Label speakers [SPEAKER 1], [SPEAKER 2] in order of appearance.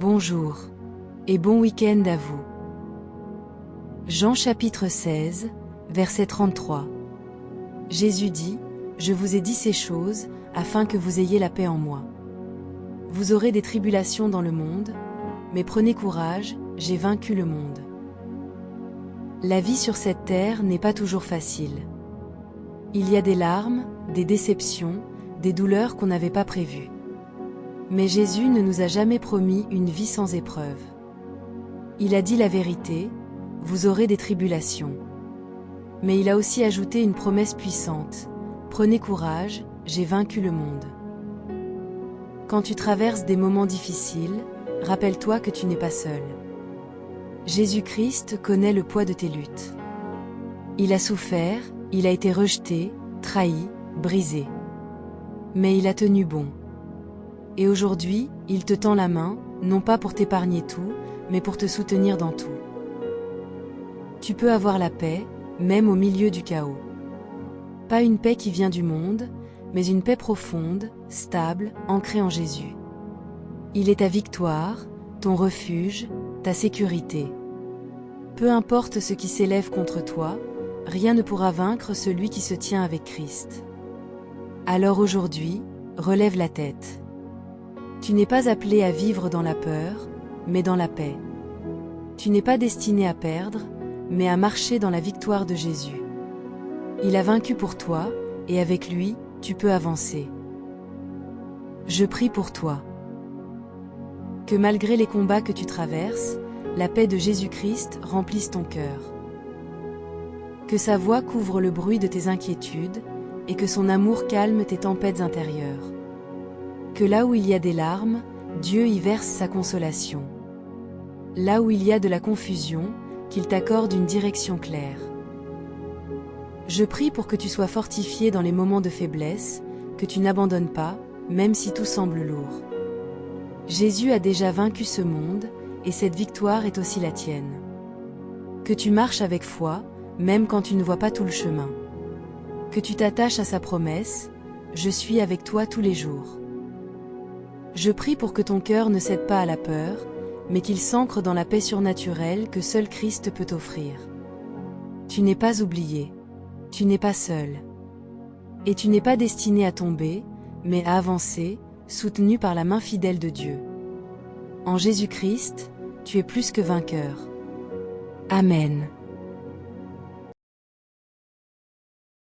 [SPEAKER 1] Bonjour et bon week-end à vous. Jean chapitre 16, verset 33. Jésus dit, « Je vous ai dit ces choses, afin que vous ayez la paix en moi. Vous aurez des tribulations dans le monde, mais prenez courage, j'ai vaincu le monde. » La vie sur cette terre n'est pas toujours facile. Il y a des larmes, des déceptions, des douleurs qu'on n'avait pas prévues. Mais Jésus ne nous a jamais promis une vie sans épreuve. Il a dit la vérité, vous aurez des tribulations. Mais il a aussi ajouté une promesse puissante, prenez courage, j'ai vaincu le monde. Quand tu traverses des moments difficiles, rappelle-toi que tu n'es pas seul. Jésus-Christ connaît le poids de tes luttes. Il a souffert, il a été rejeté, trahi, brisé. Mais il a tenu bon. Et aujourd'hui, il te tend la main, non pas pour t'épargner tout, mais pour te soutenir dans tout. Tu peux avoir la paix, même au milieu du chaos. Pas une paix qui vient du monde, mais une paix profonde, stable, ancrée en Jésus. Il est ta victoire, ton refuge, ta sécurité. Peu importe ce qui s'élève contre toi, rien ne pourra vaincre celui qui se tient avec Christ. Alors aujourd'hui, relève la tête. Tu n'es pas appelé à vivre dans la peur, mais dans la paix. Tu n'es pas destiné à perdre, mais à marcher dans la victoire de Jésus. Il a vaincu pour toi, et avec lui, tu peux avancer. Je prie pour toi. Que malgré les combats que tu traverses, la paix de Jésus-Christ remplisse ton cœur. Que sa voix couvre le bruit de tes inquiétudes, et que son amour calme tes tempêtes intérieures. Que là où il y a des larmes, Dieu y verse sa consolation. Là où il y a de la confusion, qu'il t'accorde une direction claire. Je prie pour que tu sois fortifié dans les moments de faiblesse, que tu n'abandonnes pas, même si tout semble lourd. Jésus a déjà vaincu ce monde, et cette victoire est aussi la tienne. Que tu marches avec foi, même quand tu ne vois pas tout le chemin. Que tu t'attaches à sa promesse, je suis avec toi tous les jours. Je prie pour que ton cœur ne cède pas à la peur, mais qu'il s'ancre dans la paix surnaturelle que seul Christ peut offrir. Tu n'es pas oublié, tu n'es pas seul. Et tu n'es pas destiné à tomber, mais à avancer, soutenu par la main fidèle de Dieu. En Jésus-Christ, tu es plus que vainqueur. Amen.